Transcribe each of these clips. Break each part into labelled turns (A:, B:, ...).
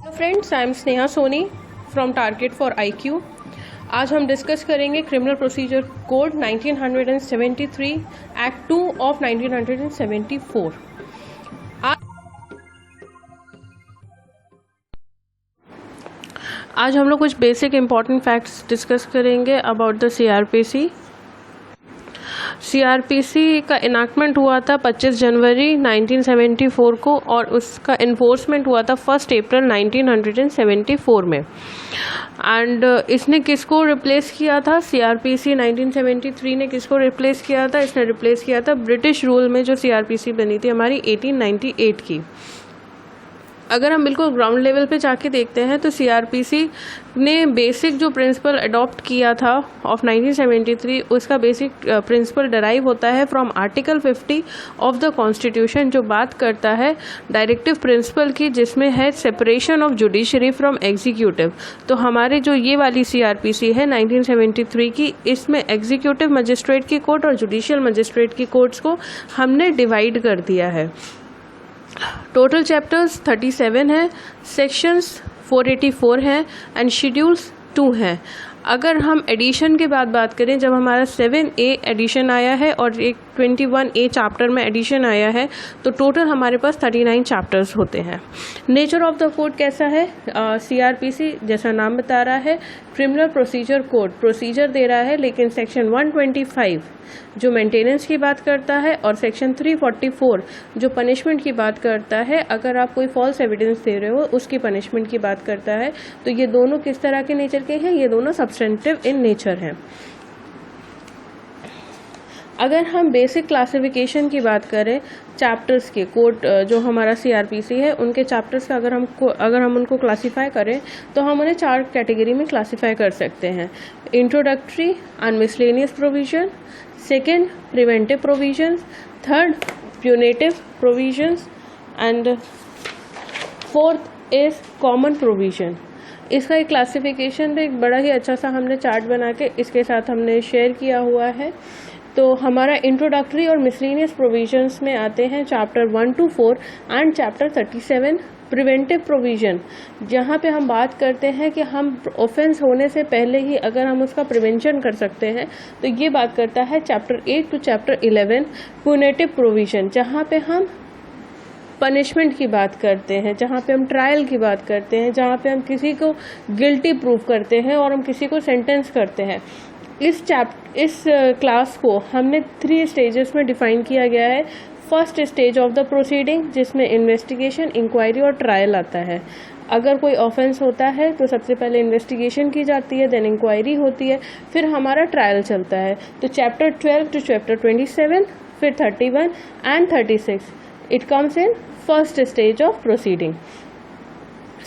A: Friends, I am Sneha Soni from Target for IQ। आज हम discuss करेंगे criminal procedure code 1973 act 2 of 1974। आज हम लोग कुछ बेसिक इंपॉर्टेंट फैक्ट्स डिस्कस करेंगे अबाउट द CRPC। CRPC का इनैक्टमेंट हुआ था 25 जनवरी 1974 को और उसका इन्फोर्समेंट हुआ था 1 अप्रैल 1974 में। एंड इसने किसको रिप्लेस किया था? CRPC 1973 ने किसको रिप्लेस किया था? इसने रिप्लेस किया था ब्रिटिश रूल में जो CRPC बनी थी हमारी 1898 की। अगर हम बिल्कुल ग्राउंड लेवल पे जाके देखते हैं तो CRPC ने बेसिक जो प्रिंसिपल अडॉप्ट किया था ऑफ 1973, उसका बेसिक प्रिंसिपल डराइव होता है from article 50 of the constitution, जो बात करता है डायरेक्टिव प्रिंसिपल की, जिसमें है separation of judiciary from executive. तो हमारे जो ये वाली CRPC है 1973 की, इसमें एग्जीक्यूटिव मजिस्ट्रेट की कोर्ट और जुडिशियल मजिस्ट्रेट की कोर्ट्स को हमने डिवाइड कर दिया है। टोटल चैप्टर्स 37 हैं, सेक्शंस 484 हैं एंड शेड्यूल्स 2 हैं। अगर हम एडिशन के बाद बात करें, जब हमारा 7A एडिशन आया है और एक 21A चैप्टर में एडिशन आया है, तो टोटल हमारे पास 39 चैप्टर्स होते हैं। नेचर ऑफ द कोड कैसा है? CRPC जैसा नाम बता रहा है, क्रिमिनल प्रोसीजर कोड प्रोसीजर दे रहा है, लेकिन सेक्शन 125 जो मेंटेनेंस की बात करता है और सेक्शन 344 जो पनिशमेंट की बात करता है, अगर आप कोई फॉल्स एविडेंस दे रहे हो उसकी पनिशमेंट की बात करता है। तो ये दोनों किस तरह के नेचर के हैं? ये दोनों सब्सटेंटिव इन नेचर हैं। अगर हम बेसिक क्लासिफिकेशन की बात करें चैप्टर्स के, कोड जो हमारा CRPC है उनके चैप्टर्स का अगर हम उनको क्लासीफाई करें तो हम उन्हें 4 कैटेगरी में क्लासीफाई कर सकते हैं। Introductory and miscellaneous provision, second preventive provisions, third punitive provisions and fourth is common provision. इसका एक क्लासिफिकेशन भी एक बड़ा ही अच्छा सा हमने चार्ट बना के इसके साथ हमने शेयर किया हुआ है। तो हमारा इंट्रोडक्टरी और मिसलेनियस प्रोविजंस में आते हैं chapter 1 to 4 and chapter 37 preventive provision, जहाँ पे हम बात करते हैं कि हम ऑफेंस होने से पहले ही अगर हम उसका प्रिवेंशन कर सकते हैं, तो ये बात करता है chapter 8 to chapter 11। Punitive provision, जहाँ पे हम पनिशमेंट की बात करते हैं, जहाँ पे हम ट्रायल की बात करते हैं, जहाँ पे हम किसी को गिल्टी प्रूव करते हैं और हम किसी को सेंटेंस करते हैं। इस क्लास को हमने 3 स्टेजेस में डिफाइन किया गया है। First stage of the proceeding, जिसमें इन्वेस्टिगेशन, इंक्वायरी और ट्रायल आता है। अगर कोई ऑफेंस होता है तो सबसे पहले इन्वेस्टिगेशन की जाती है, देन इंक्वायरी होती है, फिर हमारा ट्रायल चलता है। तो चैप्टर 12 to चैप्टर 27, फिर 31 and 36 it comes in first stage of proceeding.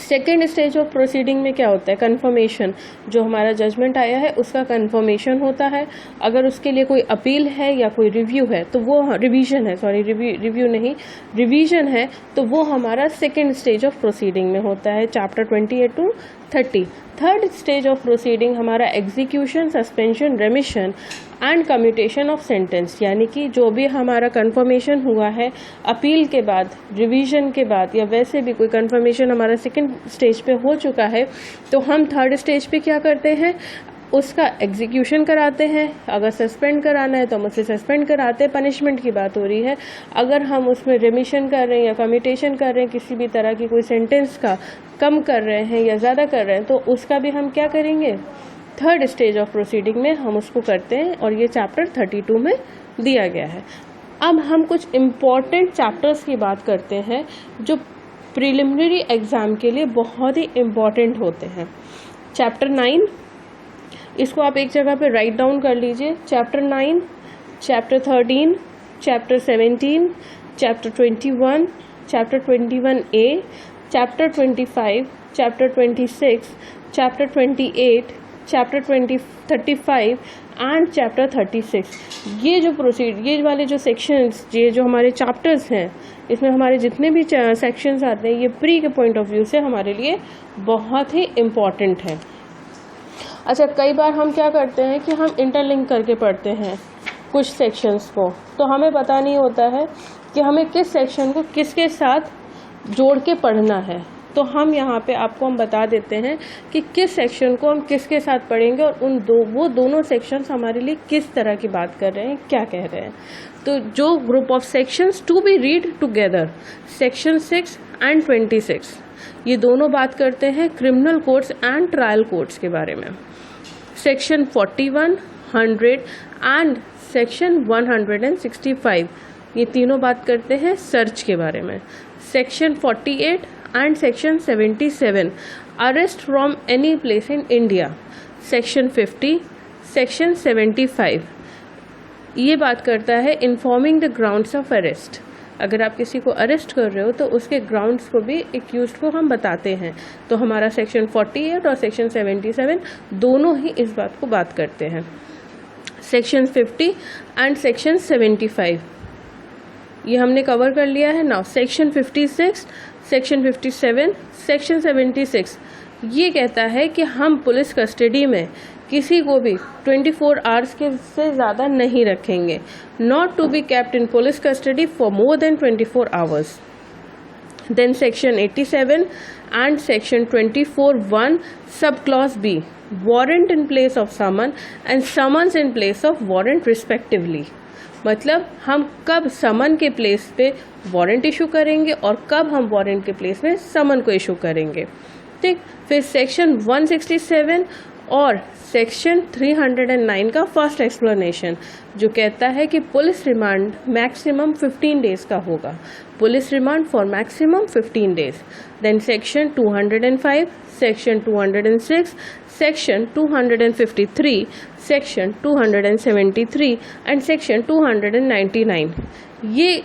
A: Second stage of proceeding में क्या होता है? कन्फर्मेशन। जो हमारा जजमेंट आया है उसका कन्फर्मेशन होता है। अगर उसके लिए कोई अपील है या कोई रिव्यू है तो वो रिवीजन है, सॉरी रिव्यू नहीं, रिवीजन है, तो वो हमारा सेकेंड स्टेज ऑफ प्रोसीडिंग में होता है, chapter 28 to 30। Third stage of proceeding हमारा execution, suspension, remission and commutation of sentence, यानी कि जो भी हमारा कंफर्मेशन हुआ है अपील के बाद, रिवीजन के बाद, या वैसे भी कोई कंफर्मेशन हमारा सेकंड स्टेज पे हो चुका है, तो हम थर्ड स्टेज पे क्या करते हैं? उसका एग्जीक्यूशन कराते हैं। अगर सस्पेंड कराना है तो हम उसे सस्पेंड कराते हैं, पनिशमेंट की बात हो रही है। अगर हम उसमें रिमिशन कर रहे हैं या कम्यूटेशन कर रहे हैं, किसी भी तरह की कोई सेंटेंस का कम कर रहे हैं या ज़्यादा कर रहे हैं, तो उसका भी हम क्या करेंगे? थर्ड स्टेज ऑफ प्रोसीडिंग में हम उसको करते हैं और ये चैप्टर 32 में दिया गया है। अब हम कुछ इम्पॉर्टेंट चैप्टर्स की बात करते हैं जो प्रिलिमिनरी एग्ज़ाम के लिए बहुत ही इम्पॉर्टेंट होते हैं। चैप्टर 9, इसको आप एक जगह पे राइट डाउन कर लीजिए। Chapter 9, chapter 13, chapter 17, chapter 21, chapter 21A, chapter 25, chapter 26, chapter 28, chapter 35 and chapter 36। ये वाले जो सेक्शंस, ये जो हमारे चैप्टर्स हैं, इसमें हमारे जितने भी सेक्शंस आते हैं, ये प्री के पॉइंट ऑफ व्यू से हमारे लिए बहुत ही इम्पॉर्टेंट है। अच्छा, कई बार हम क्या करते हैं कि हम इंटरलिंक करके पढ़ते हैं कुछ सेक्शंस को, तो हमें पता नहीं होता है कि हमें किस सेक्शन को किसके साथ जोड़ के पढ़ना है। तो हम यहाँ पे आपको हम बता देते हैं कि किस सेक्शन को हम किसके साथ पढ़ेंगे और वो दोनों सेक्शंस हमारे लिए किस तरह की बात कर रहे हैं, क्या कह रहे हैं। तो जो group of sections to be read together, section 6 and 26, ये दोनों बात करते हैं criminal codes and trial codes के बारे में। सेक्शन 41, 100 एंड सेक्शन 165, ये तीनों बात करते हैं सर्च के बारे में। Section 48 and section 77, arrest from any place in India. Section 50, section 75, ये बात करता है informing the grounds of arrest. अगर आप किसी को अरेस्ट कर रहे हो तो उसके ग्राउंड्स को भी एक्यूज्ड को हम बताते हैं। तो हमारा सेक्शन 48 और सेक्शन 77 दोनों ही इस बात को बात करते हैं। सेक्शन 50 एंड सेक्शन 75 ये हमने कवर कर लिया है। नाउ सेक्शन 56, सेक्शन 57, सेक्शन 76 ये कहता है कि हम पुलिस कस्टडी में किसी को भी 24 आवर्स के से ज़्यादा नहीं रखेंगे। Not to be kept in police custody for more than 24 hours. Then section 87 and section 24(1) sub clause B, warrant in place of summon and summons in place of warrant respectively. मतलब हम कब समन के place पे warrant issue करेंगे और कब हम warrant के प्लेस में समन को इशू करेंगे। ठीक, फिर सेक्शन 167 और सेक्शन 309 का फर्स्ट एक्सप्लेनेशन जो कहता है कि पुलिस रिमांड मैक्सिमम 15 डेज का होगा, police remand for maximum 15 days. Then section 205, section 206, section 253, section 273 and section 299 ये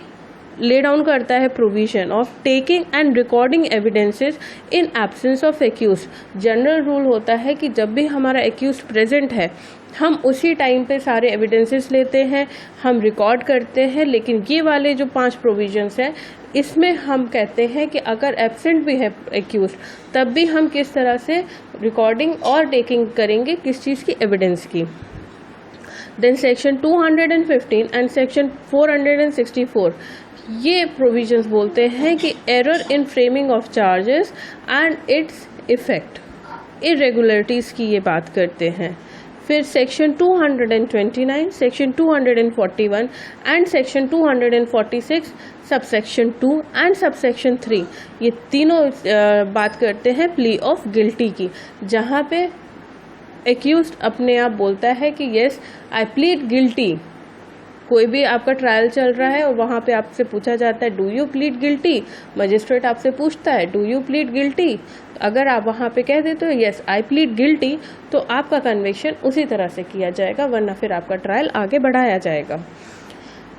A: ले डाउन करता है provision of taking and recording evidences in absence of accused. General rule होता है कि जब भी हमारा एक्यूज्ड प्रेजेंट है हम उसी टाइम पे सारे एविडेंसेस लेते हैं, हम रिकॉर्ड करते हैं। लेकिन ये वाले जो 5 प्रोविजंस हैं इसमें हम कहते हैं कि अगर एब्सेंट भी है एक्यूज्ड तब भी हम किस तरह से रिकॉर्डिंग और टेकिंग करेंगे किस चीज़ की, एविडेंस की। देन सेक्शन 215 एंड सेक्शन 464 ये प्रोविजंस बोलते हैं कि error in framing of charges and its effect, irregularities की ये बात करते हैं। फिर section 229, section 241 and section 246 subsection 2 and subsection 3 ये तीनों बात करते हैं प्ली ऑफ गिल्टी की, जहाँ पे एक्यूज्ड अपने आप बोलता है कि येस आई प्लीड गिल्टी। कोई भी आपका ट्रायल चल रहा है और वहाँ पे आपसे पूछा जाता है do you plead guilty, magistrate आपसे पूछता है डू यू प्लीड गिल्टी। अगर आप वहाँ पे कह देते हो यस आई प्लीड गिल्टी तो आपका कन्विक्शन उसी तरह से किया जाएगा, वरना फिर आपका ट्रायल आगे बढ़ाया जाएगा।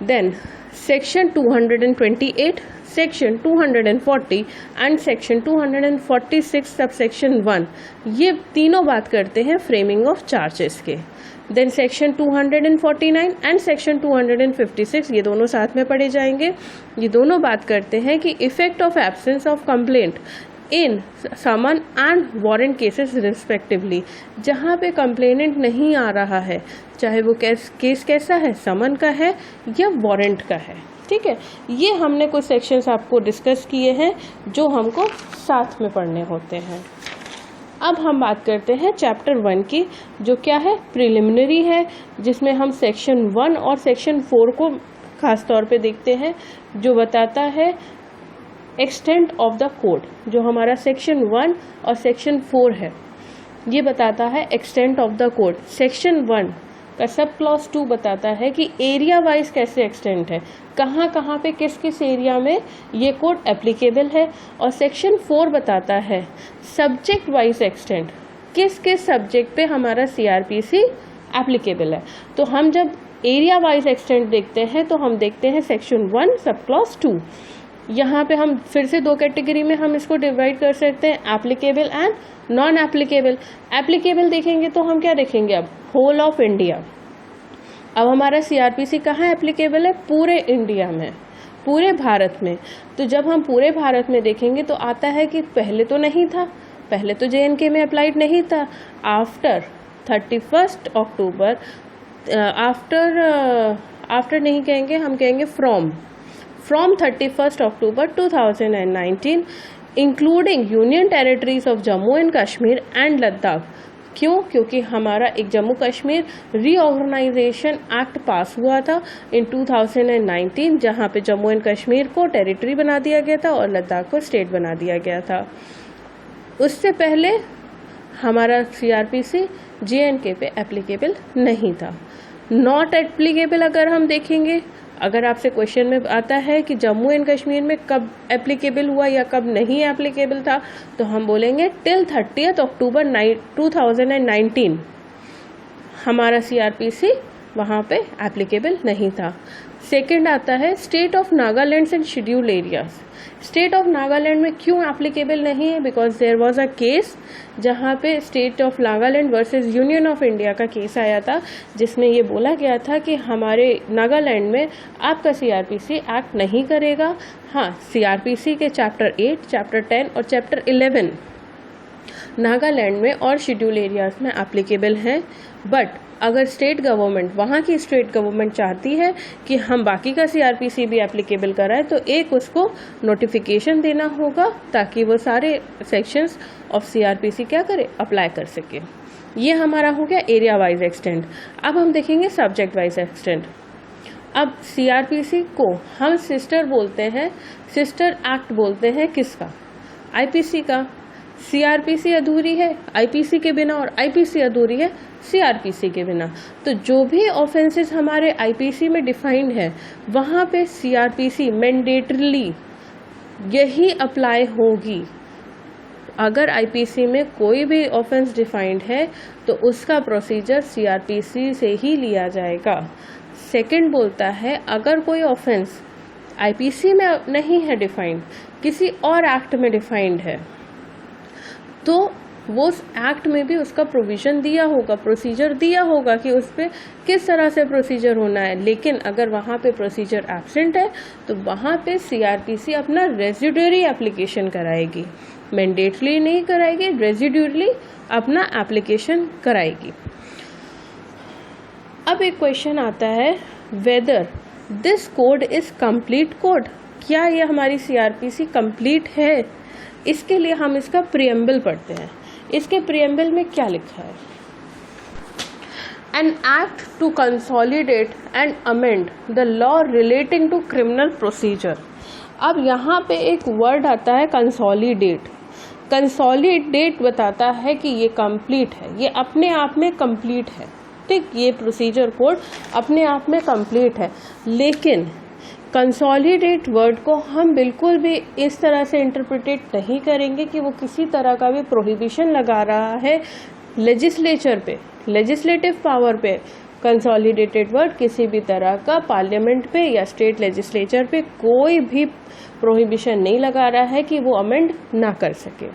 A: Then section 228, section 240 and section 246 subsection 1 ये तीनों बात करते हैं फ्रेमिंग ऑफ चार्जेस के। देन सेक्शन 249 एंड सेक्शन 256 ये दोनों साथ में पढ़े जाएंगे। ये दोनों बात करते हैं कि effect of absence of complaint in summon and warrant cases respectively. जहाँ पे कंप्लेनेंट नहीं आ रहा है, चाहे वो केस कैसा है, समन का है या वारंट का है। ठीक है, ये हमने कुछ सेक्शंस आपको डिस्कस किए हैं जो हमको साथ में पढ़ने होते हैं। अब हम बात करते हैं चैप्टर 1 की, जो क्या है, प्रिलिमिनरी है, जिसमें हम सेक्शन 1 और सेक्शन 4 को खास तौर पे देखते हैं, जो बताता है एक्सटेंट ऑफ द कोड। जो हमारा सेक्शन 1 और सेक्शन 4 है ये बताता है extent of the code. Section 1 का सब क्लॉज 2 बताता है कि एरिया वाइज कैसे एक्सटेंट है, कहाँ कहाँ पे किस किस एरिया में ये कोड एप्लीकेबल है। और सेक्शन 4 बताता है सब्जेक्ट वाइज एक्सटेंट, किस किस सब्जेक्ट पे हमारा सीआरपीसी एप्लीकेबल है। तो हम जब एरिया वाइज एक्सटेंट देखते हैं तो हम देखते हैं सेक्शन 1 सब क्लॉज 2। यहाँ पे हम फिर से 2 कैटेगरी में हम इसको डिवाइड कर सकते हैं, applicable and non applicable. Applicable देखेंगे तो हम क्या देखेंगे, अब होल ऑफ इंडिया। अब हमारा सीआरपीसी कहाँ एप्लीकेबल है, पूरे इंडिया में, पूरे भारत में। तो जब हम पूरे भारत में देखेंगे तो आता है कि पहले तो नहीं था, पहले तो JNK में अप्लाइड नहीं था। आफ्टर 31 अक्टूबर, आफ्टर नहीं कहेंगे, हम कहेंगे from 31 October 2019 including union territories of Jammu and Kashmir and Ladakh. क्यों? क्योंकि हमारा एक Jammu Kashmir reorganisation act pass हुआ था इन 2019, जहां पे जम्मू एंड कश्मीर को टेरिटरी बना दिया गया था और लद्दाख को स्टेट बना दिया गया था। उससे पहले हमारा CRPC JNK पे एप्लीकेबल नहीं था। नॉट एप्लीकेबल अगर हम देखेंगे, अगर आपसे क्वेश्चन में आता है कि जम्मू एंड कश्मीर में कब एप्लीकेबल हुआ या कब नहीं एप्लीकेबल था, तो हम बोलेंगे टिल 30 अक्टूबर 2019 हमारा CRPC वहाँ पे एप्लीकेबल नहीं था। सेकंड आता है state of Nagaland and scheduled areas. State of Nagaland में क्यों एप्लीकेबल नहीं है? Because there was a case जहाँ पे state of Nagaland versus union of India का केस आया था, जिसमें ये बोला गया था कि हमारे नागालैंड में आपका CRPC एक्ट नहीं करेगा। हाँ, CRPC के चैप्टर 8, चैप्टर 10 और चैप्टर 11 नागालैंड में और शेड्यूल एरियाज में एप्लीकेबल हैं। बट अगर स्टेट गवर्नमेंट, वहाँ की स्टेट गवर्नमेंट चाहती है कि हम बाकी का CRPC भी एप्लीकेबल कराए, तो एक उसको नोटिफिकेशन देना होगा ताकि वो सारे सेक्शंस ऑफ CRPC क्या करे, अप्लाई कर सके। ये हमारा हो गया एरिया वाइज एक्सटेंड। अब हम देखेंगे सब्जेक्ट वाइज एक्सटेंड। अब CRPC को हम सिस्टर बोलते हैं, सिस्टर एक्ट बोलते हैं किसका? IPC का। CRPC अधूरी है IPC के बिना और IPC अधूरी है CRPC के बिना। तो जो भी ऑफेंसेस हमारे IPC में डिफाइंड है, वहाँ पे CRPC मैंडेटरीली यही अप्लाई होगी। अगर IPC में कोई भी ऑफेंस डिफाइंड है तो उसका प्रोसीजर CRPC से ही लिया जाएगा। सेकंड बोलता है अगर कोई ऑफेंस IPC में नहीं है डिफाइंड, किसी और एक्ट में डिफाइंड है, तो वो एक्ट में भी उसका प्रोविजन दिया होगा, प्रोसीजर दिया होगा कि उस पर किस तरह से प्रोसीजर होना है। लेकिन अगर वहाँ पे प्रोसीजर एब्सेंट है तो वहाँ पे CRPC अपना रेजिड्यूरी एप्लीकेशन कराएगी, मैंडेटरी नहीं कराएगी, रेजिड्यूरली अपना एप्लीकेशन कराएगी। अब एक क्वेश्चन आता है, whether this code is complete code. क्या ये हमारी CRPC कंप्लीट है? इसके लिए हम इसका प्रीएम्बल पढ़ते हैं। इसके प्रीएम्बल में क्या लिखा है? An act to consolidate and amend the law relating to criminal procedure. अब यहाँ पे एक वर्ड आता है कंसोलिडेट। कंसोलिडेट बताता है कि ये कंप्लीट है, ये अपने आप में कंप्लीट है। ठीक, ये प्रोसीजर कोड अपने आप में कंप्लीट है। लेकिन कंसोलिडेट वर्ड को हम बिल्कुल भी इस तरह से इंटरप्रिटेट नहीं करेंगे कि वो किसी तरह का भी प्रोहिबिशन लगा रहा है लेजिस्लेचर पे, लेजिस्लेटिव पावर पे। कंसोलिडेटेड वर्ड किसी भी तरह का पार्लियामेंट पे या स्टेट लेजिस्लेचर पे कोई भी प्रोहिबिशन नहीं लगा रहा है कि वो अमेंड ना कर सके।